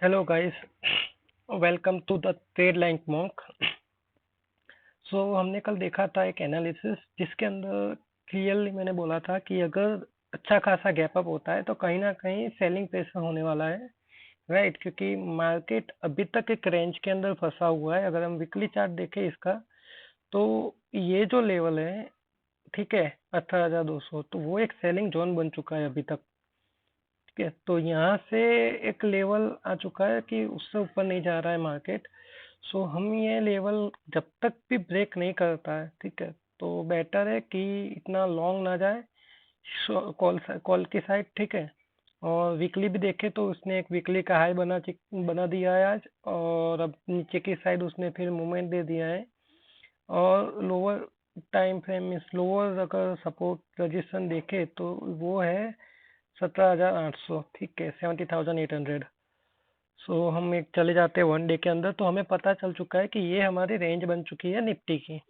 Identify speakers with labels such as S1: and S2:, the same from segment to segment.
S1: Hello guys, welcome to the trade line mock. हमने कल देखा था एक एनालिसिस जिसके अंदर क्लियरली मैंने बोला था कि अगर अच्छा खासा गैप अप होता है तो कहीं ना कहीं सेलिंग प्रेशर होने वाला है। राइट, क्योंकि मार्केट अभी तक एक रेंज के अंदर फंसा हुआ है। अगर हम वीकली चार्ट देखें इसका, तो ये जो लेवल है, ठीक है, 18,200, तो वो एक सेलिंग जोन बन चुका है अभी तक। ठीक है, तो यहाँ से एक लेवल आ चुका है कि उससे ऊपर नहीं जा रहा है मार्केट। हम ये लेवल जब तक भी ब्रेक नहीं करता है, ठीक है, तो बेटर है कि इतना लॉन्ग ना जाए कॉल कॉल की साइड। ठीक है, और वीकली भी देखे तो उसने एक वीकली का हाई बना दिया है आज, और अब नीचे की साइड उसने फिर मूवमेंट दे दिया है। और लोअर टाइम फ्रेम में लोअर अगर सपोर्ट रजिस्ट्रेशन देखे तो वो है 17,800। ठीक है, 70,800। हम एक चले जाते हैं वन डे के अंदर, तो हमें पता चल चुका है कि ये हमारी रेंज बन चुकी है निफ्टी की।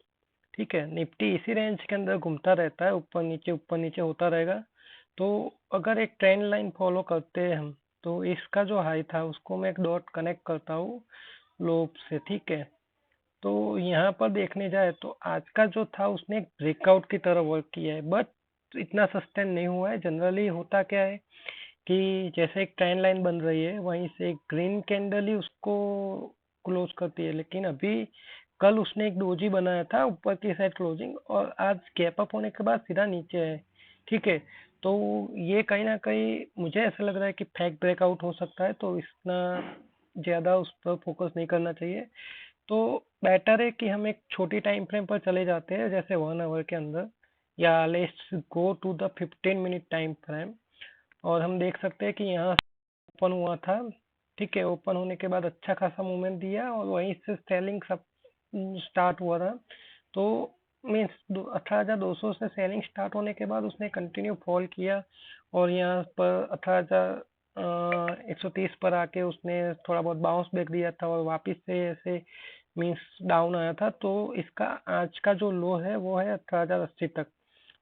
S1: ठीक है, निफ्टी इसी रेंज के अंदर घूमता रहता है, ऊपर नीचे होता रहेगा। तो अगर एक ट्रेंड लाइन फॉलो करते हैं हम, तो इसका जो हाई था उसको मैं एक डॉट कनेक्ट करता हूँ लो से। ठीक है, तो यहाँ पर देखने जाए तो आज का जो था उसने एक ब्रेकआउट की तरह वर्क किया है, बट इतना सस्टेन नहीं हुआ है। जनरली होता क्या है कि जैसे एक ट्रेंड लाइन बन रही है, वहीं से एक ग्रीन कैंडल ही उसको क्लोज करती है, लेकिन अभी कल उसने एक डोजी बनाया था ऊपर की साइड क्लोजिंग, और आज गैप अप होने के बाद सीधा नीचे है। ठीक है, तो ये कहीं ना कहीं मुझे ऐसा लग रहा है कि फेक ब्रेकआउट हो सकता है, तो इतना ज़्यादा उस पर फोकस नहीं करना चाहिए। तो बेटर है कि हम एक छोटी टाइम फ्रेम पर चले जाते हैं, जैसे 1 आवर के अंदर, या let's go to the 15 minute time frame. और हम देख सकते हैं कि यहाँ ओपन हुआ था। ठीक है, ओपन होने के बाद अच्छा खासा मूवमेंट दिया और वहीं से सेलिंग सब स्टार्ट हुआ था। तो मीन्स 18,200 से सेलिंग स्टार्ट होने के बाद उसने कंटिन्यू फॉल किया, और यहाँ पर 18,130 पर आके उसने थोड़ा बहुत बाउंस बैक दिया था और वापस से ऐसे मीन्स डाउन आया था। तो इसका आज का जो लो है वो है 18,080 तक।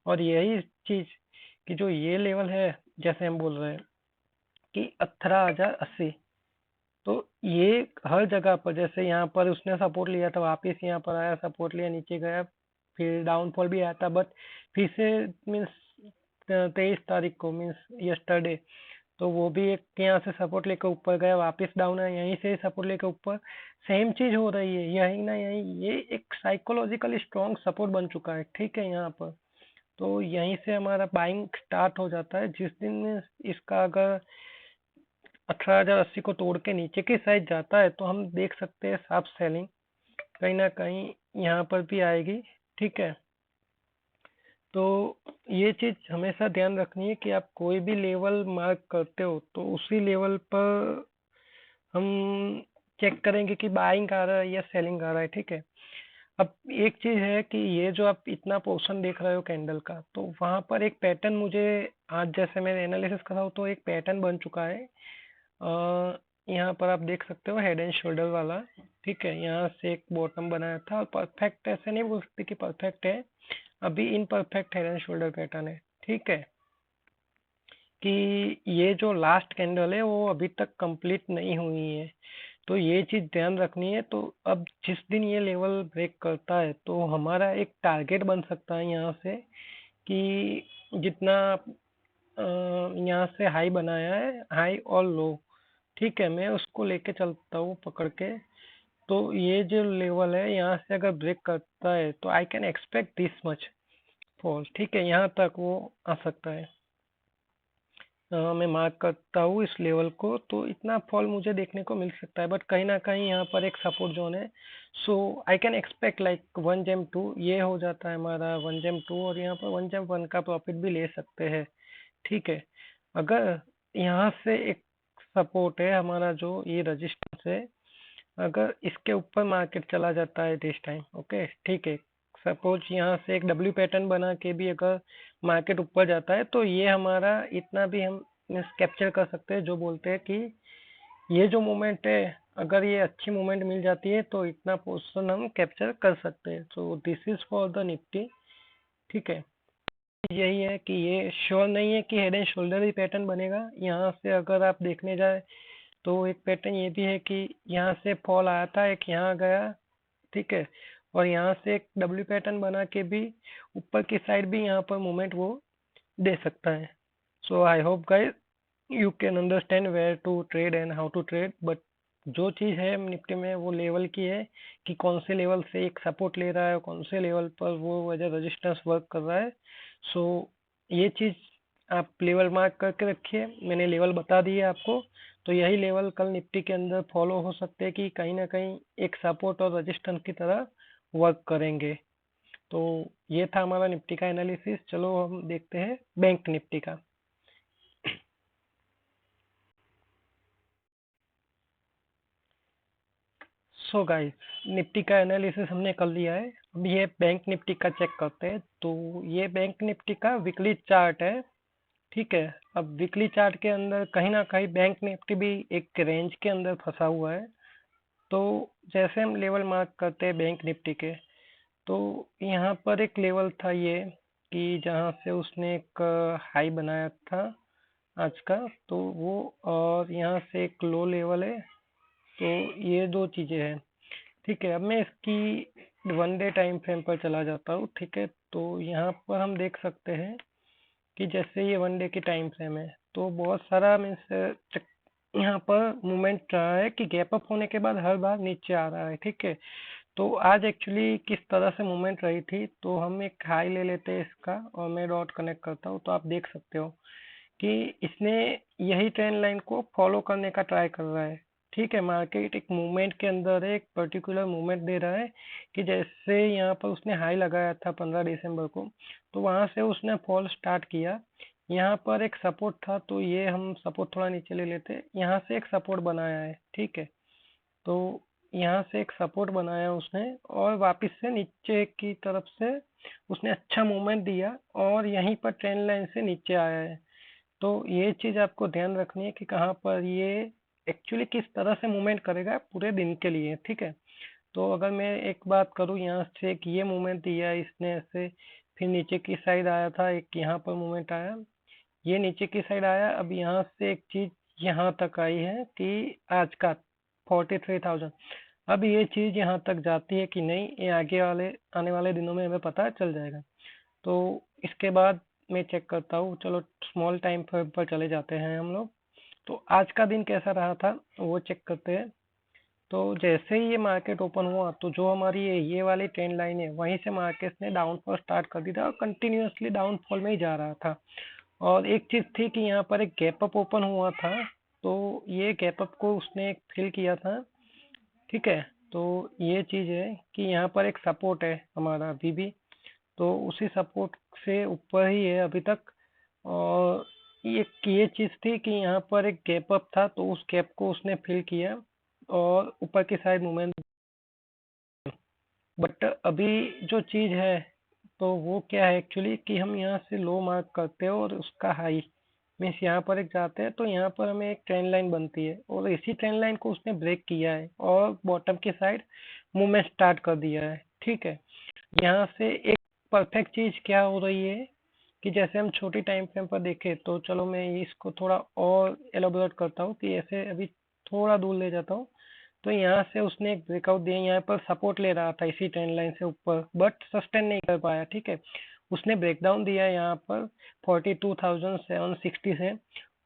S1: और यही चीज कि जो ये लेवल है, जैसे हम बोल रहे हैं कि 18,080, तो ये हर जगह पर, जैसे यहाँ पर उसने सपोर्ट लिया था, वापस यहाँ पर आया, सपोर्ट लिया, नीचे गया, फिर डाउनफॉल भी आया था, बट फिर से मीन्स 23 तारीख को मीन्स यस्टरडे, तो वो भी एक यहाँ से सपोर्ट लेकर ऊपर गया, वापस डाउन है, यहीं से सपोर्ट लेकर ऊपर। सेम चीज हो रही है यही ना यही, ये एक साइकोलॉजिकली स्ट्रॉन्ग सपोर्ट बन चुका है। ठीक है, यहाँ पर तो यहीं से हमारा बाइंग स्टार्ट हो जाता है। जिस दिन इसका अगर 18,080 को तोड़ के नीचे की साइड जाता है, तो हम देख सकते हैं साफ सेलिंग कहीं ना कहीं यहाँ पर भी आएगी। ठीक है, तो ये चीज हमेशा ध्यान रखनी है कि आप कोई भी लेवल मार्क करते हो तो उसी लेवल पर हम चेक करेंगे कि बाइंग आ रहा है या सेलिंग आ रहा है। ठीक है, अब एक चीज है कि ये जो आप इतना पोर्शन देख रहे हो कैंडल का, तो वहां पर एक पैटर्न मुझे आज जैसे मैंने एनालिसिस करा हो तो एक पैटर्न बन चुका है। यहाँ पर आप देख सकते हो हेड एंड शोल्डर वाला। ठीक है, यहाँ से एक बॉटम बनाया था, और परफेक्ट ऐसे नहीं बोल सकते कि परफेक्ट है, अभी imperfect head and shoulder pattern है। ठीक है, कि ये जो लास्ट कैंडल है वो अभी तक कंप्लीट नहीं हुई है, तो ये चीज ध्यान रखनी है। तो अब जिस दिन ये लेवल ब्रेक करता है तो हमारा एक टारगेट बन सकता है यहाँ से कि जितना यहाँ से हाई बनाया है, हाई और लो, ठीक है, मैं उसको लेके चलता हूँ पकड़ के। तो ये जो लेवल है यहाँ से अगर ब्रेक करता है तो आई can expect this much fall. ठीक है, यहाँ तक वो आ सकता है। मैं मार्क करता हूँ इस लेवल को, तो इतना फॉल मुझे देखने को मिल सकता है, बट कहीं ना कहीं यहाँ पर एक सपोर्ट जोन है। आई कैन एक्सपेक्ट लाइक 1 जेम 2, ये हो जाता है हमारा 1 जेम 2, और यहाँ पर 1 जेम 1 का प्रॉफिट भी ले सकते हैं। ठीक है, अगर यहाँ से एक सपोर्ट है हमारा जो ये रजिस्टेंस है, अगर इसके ऊपर मार्केट चला जाता है दिस टाइम, ओके, ठीक है, सपोज यहाँ से एक डब्ल्यू पैटर्न बना के भी अगर मार्केट ऊपर जाता है, तो ये हमारा इतना भी हम कैप्चर कर सकते हैं, जो बोलते हैं कि ये जो मोमेंट है, अगर ये अच्छी मोमेंट मिल जाती है तो इतना पोर्शन हम कैप्चर कर सकते हैं। तो this is for the Nifty. ठीक है, यही है कि ये श्योर नहीं है कि head and shoulder he pattern बनेगा। यहाँ से अगर आप देखने जाए तो एक पैटर्न ये भी है कि यहाँ से फॉल आया था, एक यहाँ गया, ठीक है, और यहाँ से एक डब्ल्यू पैटर्न बना के भी ऊपर की साइड भी यहाँ पर मूवमेंट वो दे सकता है। So I hope guys you can understand where to trade and how to trade. But जो चीज़ है निफ्टी में वो लेवल की है कि कौन से लेवल से एक सपोर्ट ले रहा है और कौन से लेवल पर वो वजह रेजिस्टेंस वर्क कर रहा है। सो ये चीज़ आप लेवल मार्क करके रखिए, मैंने लेवल बता दिए आपको। तो यही लेवल कल निफ्टी के अंदर फॉलो हो सकते हैं कि कहीं ना कहीं एक सपोर्ट और रेजिस्टेंस की तरह वर्क करेंगे। तो ये था हमारा निफ्टी का एनालिसिस। चलो हम देखते हैं बैंक निफ्टी का। सो गाइस, निफ्टी का एनालिसिस हमने कर लिया है। अब ये बैंक निफ्टी का चेक करते हैं। तो ये बैंक निफ्टी का वीकली चार्ट है, ठीक है। अब वीकली चार्ट के अंदर कहीं ना कहीं बैंक निफ्टी भी एक रेंज के अंदर फंसा हुआ है। तो जैसे हम लेवल मार्क करते हैं बैंक निफ्टी के, तो यहाँ पर एक लेवल था ये कि जहाँ से उसने एक हाई बनाया था आज का, तो वो, और यहाँ से एक लो लेवल है। तो ये दो चीज़ें हैं, ठीक है। अब मैं इसकी वन डे टाइम फ्रेम पर चला जाता हूँ, ठीक है। तो यहाँ पर हम देख सकते हैं कि जैसे ये वन डे की टाइम फ्रेम है, तो बहुत सारा मीन्स यहाँ पर मूवमेंट रहा है कि गैप अप होने के बाद हर बार नीचे आ रहा है, ठीक है। तो आज एक्चुअली किस तरह से मूवमेंट रही थी, तो हम एक हाई ले लेते हैं इसका और मैं डॉट कनेक्ट करता हूँ। तो आप देख सकते हो कि इसने यही ट्रेंड लाइन को फॉलो करने का ट्राई कर रहा है, ठीक है। मार्केट एक मूवमेंट के अंदर है, एक पर्टिकुलर मूवमेंट दे रहा है कि जैसे यहाँ पर उसने हाई लगाया था 15 दिसंबर को, तो वहां से उसने फॉल स्टार्ट किया। यहाँ पर एक सपोर्ट था, तो ये हम सपोर्ट थोड़ा नीचे ले लेते हैं। यहाँ से एक सपोर्ट बनाया है, ठीक है। तो यहाँ से एक सपोर्ट बनाया उसने और वापस से नीचे की तरफ से उसने अच्छा मूवमेंट दिया और यहीं पर ट्रेंड लाइन से नीचे आया है। तो ये चीज आपको ध्यान रखनी है कि कहाँ पर ये एक्चुअली किस तरह से मूवमेंट करेगा पूरे दिन के लिए, ठीक है। तो अगर मैं एक बात करूँ, यहाँ से एक ये मूवमेंट दिया है इसने ऐसे, फिर नीचे की साइड आया था, एक यहाँ पर मूवमेंट आया, ये नीचे की साइड आया। अब यहाँ से एक चीज यहाँ तक आई है कि आज का 43,000। अब ये चीज यहाँ तक जाती है कि नहीं, ये आगे वाले आने वाले दिनों में हमें पता चल जाएगा। तो इसके बाद मैं चेक करता हूँ। चलो स्मॉल टाइम फ्रेम पर चले जाते हैं हम लोग। तो आज का दिन कैसा रहा था वो चेक करते हैं। तो जैसे ही ये मार्केट ओपन हुआ, तो जो हमारी ये वाली ट्रेंड लाइन है, वहीं से मार्केट ने डाउनफॉल स्टार्ट कर दिया था और कंटिन्यूअसली डाउनफॉल में ही जा रहा था। और एक चीज थी कि यहाँ पर एक गैप अप ओपन हुआ था, तो ये गैप अप को उसने एक फिल किया था, ठीक है। तो ये चीज है कि यहाँ पर एक सपोर्ट है हमारा अभी भी, तो उसी सपोर्ट से ऊपर ही है अभी तक। और ये चीज थी कि यहाँ पर एक गैप अप था, तो उस गैप को उसने फिल किया और ऊपर की साइड मूवमेंट। बट अभी जो चीज है, तो वो क्या है एक्चुअली कि हम यहाँ से लो मार्क करते हैं और उसका हाई मीन्स यहाँ पर एक जाते हैं, तो यहाँ पर हमें एक ट्रेंड लाइन बनती है और इसी ट्रेंड लाइन को उसने ब्रेक किया है और बॉटम की साइड मूवमेंट स्टार्ट कर दिया है, ठीक है। यहाँ से एक परफेक्ट चीज क्या हो रही है कि जैसे हम छोटी टाइम फ्रेम पर देखें, तो चलो मैं इसको थोड़ा और एलोबरेट करता हूँ कि ऐसे अभी थोड़ा दूर ले जाता हूँ। तो यहाँ से उसने एक ब्रेकआउट दिया, यहाँ पर सपोर्ट ले रहा था इसी ट्रेंड लाइन से ऊपर, बट सस्टेन नहीं कर पाया, ठीक है। उसने ब्रेकडाउन दिया यहाँ पर 42,760 से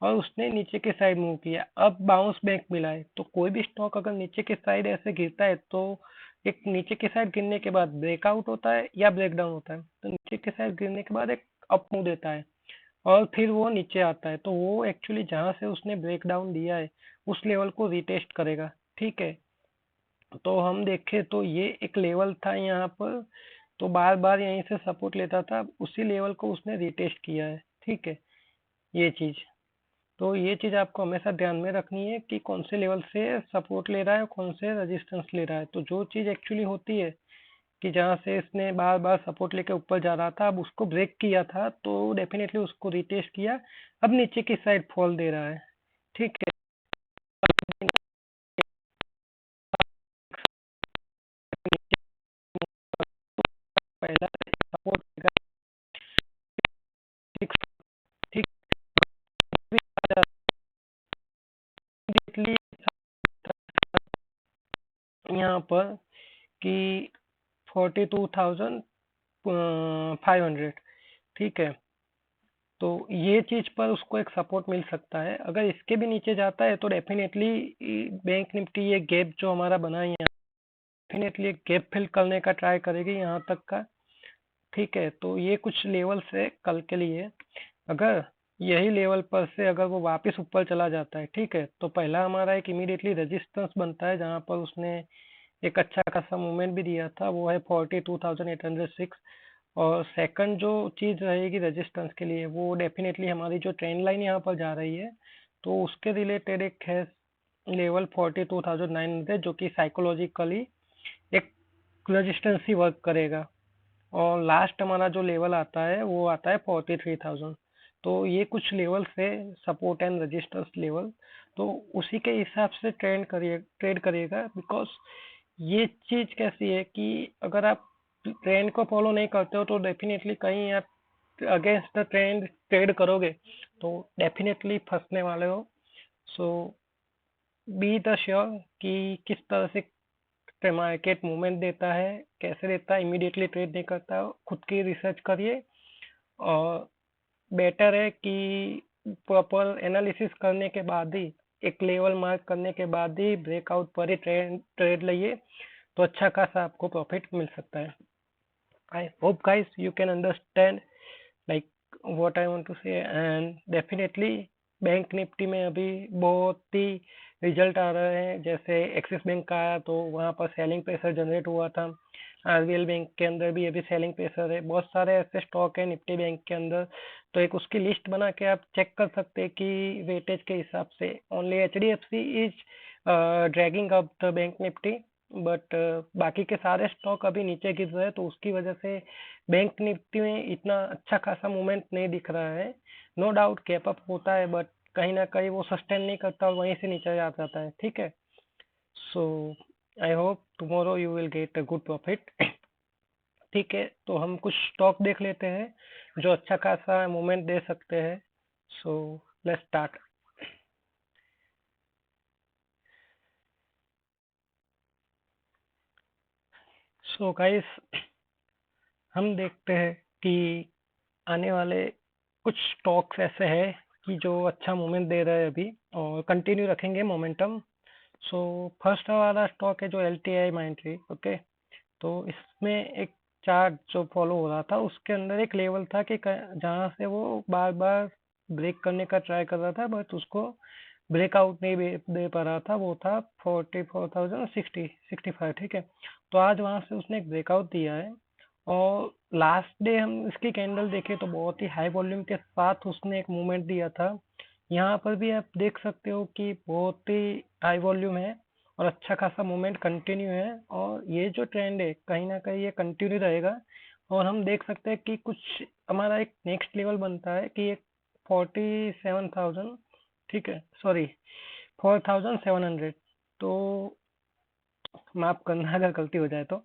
S1: और उसने नीचे की साइड मूव किया। अब बाउंस बैक मिला है। तो कोई भी स्टॉक अगर नीचे की साइड ऐसे गिरता है, तो एक नीचे की साइड गिरने के बाद ब्रेकआउट होता है या ब्रेकडाउन होता है। तो नीचे की साइड गिरने के बाद एक अप मूव देता है और फिर वो नीचे आता है। तो वो एक्चुअली जहां से उसने ब्रेकडाउन दिया है उस लेवल को रिटेस्ट करेगा, ठीक है। तो हम देखें तो ये एक लेवल था यहाँ पर, तो बार बार यहीं से सपोर्ट लेता था, उसी लेवल को उसने रिटेस्ट किया है, ठीक है। ये चीज, तो ये चीज आपको हमेशा ध्यान में रखनी है कि कौन से लेवल से सपोर्ट ले रहा है और कौन से रेजिस्टेंस ले रहा है। तो जो चीज एक्चुअली होती है कि जहाँ से इसने बार बार सपोर्ट लेके ऊपर जा रहा था, अब उसको ब्रेक किया था, तो डेफिनेटली उसको रिटेस्ट किया, अब नीचे की साइड फॉल दे रहा है, ठीक है। पहला सपोर्ट देगा, ठीक, ठीक, यहाँ पर कि 42,500, ठीक है। तो ये चीज पर उसको एक सपोर्ट मिल सकता है। अगर इसके भी नीचे जाता है तो डेफिनेटली बैंक निफ्टी ये गैप जो हमारा बना है यहाँ, डेफिनेटली गैप फिल करने का ट्राई करेगी यहाँ तक का, ठीक है। तो ये कुछ लेवल्स है कल के लिए। अगर यही लेवल पर से अगर वो वापस ऊपर चला जाता है, ठीक है, तो पहला हमारा एक इमीडिएटली रेजिस्टेंस बनता है जहां पर उसने एक अच्छा खासा मूवमेंट भी दिया था, वो है 42,806। और सेकंड जो चीज रहेगी रेजिस्टेंस के लिए, वो डेफिनेटली हमारी जो ट्रेंड लाइन यहाँ पर जा रही है, तो उसके रिलेटेड एक है लेवल 42,900, जो कि साइकोलॉजिकली एक रेजिस्टेंस ही वर्क करेगा। और लास्ट हमारा जो लेवल आता है वो आता है 43,000। तो ये कुछ लेवल है, सपोर्ट एंड रेजिस्टेंस लेवल। तो उसी के हिसाब से ट्रेड करिएगा, बिकॉज ये चीज कैसी है कि अगर आप ट्रेंड को फॉलो नहीं करते हो तो डेफिनेटली कहीं आप अगेंस्ट द ट्रेंड ट्रेड करोगे तो डेफिनेटली फंसने वाले हो। सो बी द श्योर कि किस तरह से मार्केट मूवमेंट देता है, कैसे देता है, इमीडिएटली ट्रेड नहीं करता, खुद की रिसर्च करिए। और बेटर है कि प्रॉपर एनालिसिस करने के बाद ही, एक लेवल मार्क करने के बाद ही ब्रेकआउट पर ही ट्रेड लइए, तो अच्छा खासा आपको प्रॉफिट मिल सकता है। I hope guys you can understand like what I want to say. And definitely bank nifty में अभी बहुत ही रिजल्ट आ रहे हैं, जैसे एक्सिस बैंक का आया तो वहां पर सेलिंग प्रेशर जनरेट हुआ था। आरबीएल बैंक के अंदर भी अभी सेलिंग प्रेशर है, बहुत सारे ऐसे स्टॉक है निफ्टी बैंक के अंदर। तो एक उसकी लिस्ट बना के आप चेक कर सकते हैं कि वेटेज के हिसाब से only HDFC is dragging up the bank Nifty, but बाकी के सारे स्टॉक अभी नीचे गिर रहे हैं, तो उसकी वजह से बैंक निफ्टी में इतना अच्छा खासा मूवमेंट नहीं दिख रहा है। नो डाउट गैप अप होता है, बट कहीं ना कहीं वो सस्टेन नहीं करता और वहीं से नीचे आ जाता है, ठीक है। So I hope tomorrow you will get a good profit. ठीक है, तो हम कुछ स्टॉक देख लेते हैं जो अच्छा खासा मूवमेंट दे सकते हैं। So let's start. So guys, हम देखते हैं कि आने वाले कुछ स्टॉक्स ऐसे हैं कि जो अच्छा मोमेंट दे रहे हैं अभी और कंटिन्यू रखेंगे मोमेंटम। सो फर्स्ट वाला स्टॉक है जो एल टी आई माइंट्री, ओके। तो इसमें एक चार्ट जो फॉलो हो रहा था, उसके अंदर एक लेवल था कि जहाँ से वो बार बार ब्रेक करने का ट्राई कर रहा था, बट उसको ब्रेकआउट नहीं दे पा रहा था। वो था 44,065, ठीक है। तो आज वहां से उसने एक ब्रेकआउट दिया है। और लास्ट डे हम इसकी कैंडल देखे तो बहुत ही हाई वॉल्यूम के साथ उसने एक मूवमेंट दिया था। यहाँ पर भी आप देख सकते हो कि बहुत ही हाई वॉल्यूम है और अच्छा खासा मूवमेंट कंटिन्यू है, और ये जो ट्रेंड है कहीं ना कहीं ये कंटिन्यू रहेगा। और हम देख सकते हैं कि कुछ हमारा एक नेक्स्ट लेवल बनता है कि एक 47,000, ठीक है, सॉरी 4,700। तो माफ करना अगर गलती हो जाए तो।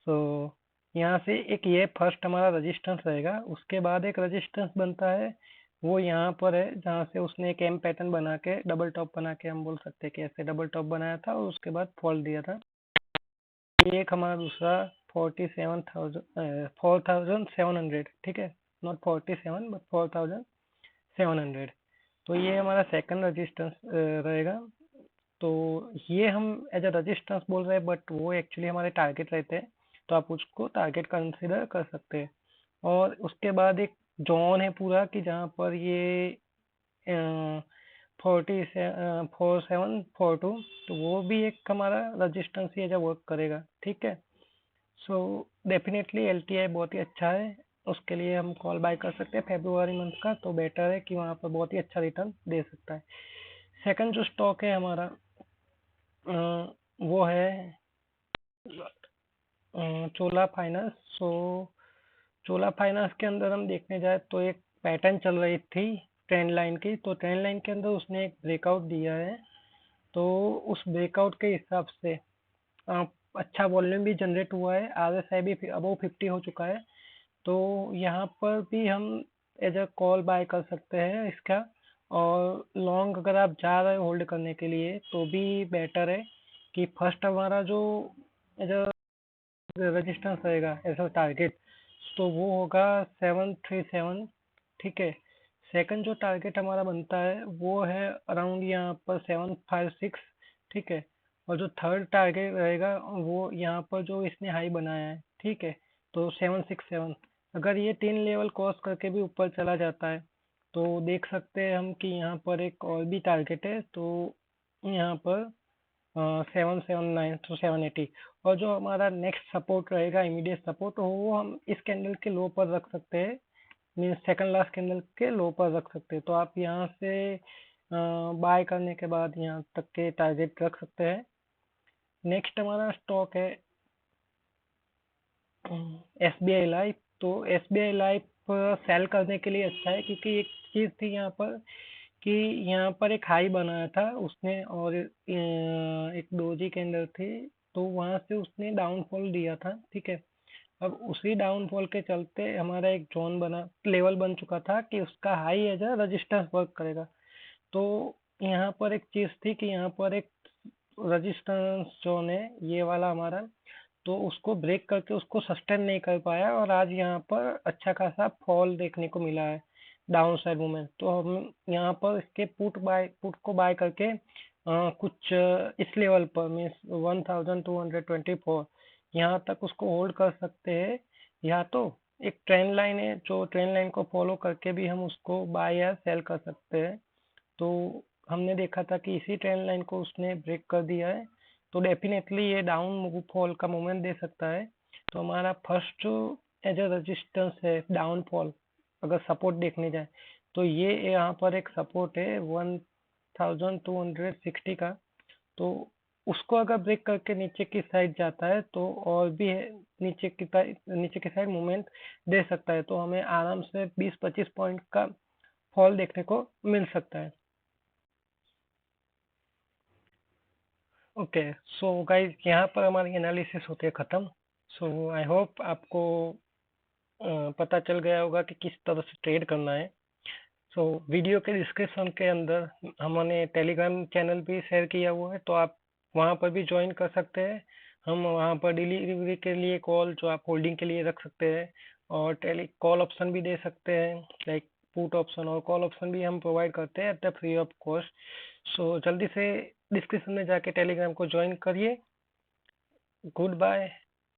S1: सो यहाँ से एक ये फर्स्ट हमारा रजिस्टेंस रहेगा, उसके बाद एक रजिस्टेंस बनता है, वो यहाँ पर है जहाँ से उसने एक एम पैटर्न बना के डबल टॉप बना के, हम बोल सकते हैं कि ऐसे डबल टॉप बनाया था और उसके बाद फॉल दिया था। ये एक हमारा दूसरा 4,700, ठीक है, नॉट 47 बट 4,700। तो ये हमारा सेकंड रजिस्टेंस रहेगा। तो ये हम एज अ रजिस्टेंस बोल रहे हैं, बट वो एक्चुअली हमारे टारगेट रहते हैं, तो आप उसको टारगेट कंसिडर कर सकते हैं। और उसके बाद एक जोन है पूरा कि जहाँ पर ये 4742, तो वो भी एक हमारा रजिस्टेंस ही एज अ वर्क करेगा, ठीक है। So definitely L T I बहुत ही अच्छा है, उसके लिए हम कॉल बाय कर सकते हैं फेब्रुआरी मंथ का, तो बेटर है कि वहाँ पर बहुत ही अच्छा रिटर्न दे सकता है। सेकंड जो स्टॉक है हमारा वो है चोला फाइनेंस। सो चोला फाइनेंस के अंदर हम देखने जाए तो एक पैटर्न चल रही थी ट्रेंड लाइन की, तो ट्रेंड लाइन के अंदर उसने एक ब्रेकआउट दिया है। तो उस ब्रेकआउट के हिसाब से अ, अच्छा वॉल्यूम भी जनरेट हुआ है, आरएसआई भी अबव 50 हो चुका है। तो यहाँ पर भी हम एज अ कॉल बाय कर सकते हैं इसका। और लॉन्ग अगर आप जा रहे हो होल्ड करने के लिए तो भी बेटर है कि फर्स्ट हमारा जो एज अ रेजिस्टेंस रहेगा एज अ टारगेट, तो वो होगा 737। ठीक है। सेकंड जो टारगेट हमारा बनता है वो है अराउंड यहाँ पर 756। ठीक है। और जो थर्ड टारगेट रहेगा वो यहाँ पर जो इसने हाई बनाया है, ठीक है, तो 767। अगर ये 3 लेवल क्रॉस करके भी ऊपर चला जाता है तो देख सकते हैं हम कि यहाँ पर एक और भी टारगेट है, तो यहाँ पर 779 टू 780। और जो हमारा नेक्स्ट सपोर्ट रहेगा, इमीडिएट सपोर्ट, वो हम इस कैंडल के लो पर रख सकते हैं, मीन्स सेकंड लास्ट कैंडल के लो पर रख सकते हैं। तो आप यहाँ से बाय करने के बाद यहाँ तक के टारगेट रख सकते हैं। नेक्स्ट हमारा स्टॉक है एस बी आई लाइफ। तो S B I life sell करने के लिए अच्छा है, क्योंकि एक चीज़ थी यहाँ पर कि यहाँ पर एक हाई बनाया था उसने, और एक डोजी कैंडल थी, तो वहां से उसने डाउनफॉल दिया था। ठीक है। अब उसी डाउनफॉल के चलते हमारा एक जोन बना, लेवल बन चुका था कि उसका high as a resistance work करेगा। तो यहाँ पर एक चीज थी कि यहाँ पर एक रजिस्टेंस जोन है ये वाला हमारा, तो उसको ब्रेक करके उसको सस्टेन नहीं कर पाया, और आज यहाँ पर अच्छा खासा फॉल देखने को मिला है, डाउन साइड मूवमेंट। तो हम यहाँ पर इसके पुट को बाय करके कुछ इस लेवल पर मीन्स 1224 यहाँ तक उसको होल्ड कर सकते हैं। या तो एक ट्रेंड लाइन है, जो ट्रेंड लाइन को फॉलो करके भी हम उसको बाय या सेल कर सकते हैं। तो हमने देखा था कि इसी ट्रेंड लाइन को उसने ब्रेक कर दिया है, तो डेफिनेटली ये डाउन फॉल का मूवमेंट दे सकता है। तो हमारा फर्स्ट जो एज अ रेजिस्टेंस है डाउनफॉल, अगर सपोर्ट देखने जाए तो ये यहाँ पर एक सपोर्ट है 1260 का। तो उसको अगर ब्रेक करके नीचे की साइड जाता है तो और भी नीचे की साइड मूवमेंट दे सकता है, तो हमें आराम से 20-25 पॉइंट का फॉल देखने को मिल सकता है। ओके। सो गाइस, यहाँ पर हमारी एनालिसिस होती है ख़त्म। सो आई होप आपको पता चल गया होगा कि किस तरह से ट्रेड करना है। सो वीडियो के डिस्क्रिप्शन के अंदर हमने टेलीग्राम चैनल भी शेयर किया हुआ है, तो आप वहाँ पर भी ज्वाइन कर सकते हैं। हम वहाँ पर डिलीवरी के लिए कॉल जो आप होल्डिंग के लिए रख सकते हैं, और टेली कॉल ऑप्शन भी दे सकते हैं, लाइक पुट ऑप्शन और कॉल ऑप्शन भी हम प्रोवाइड करते हैं at the free of cost. So जल्दी से डिस्क्रिप्शन में जाके टेलीग्राम को ज्वाइन करिए। Good bye.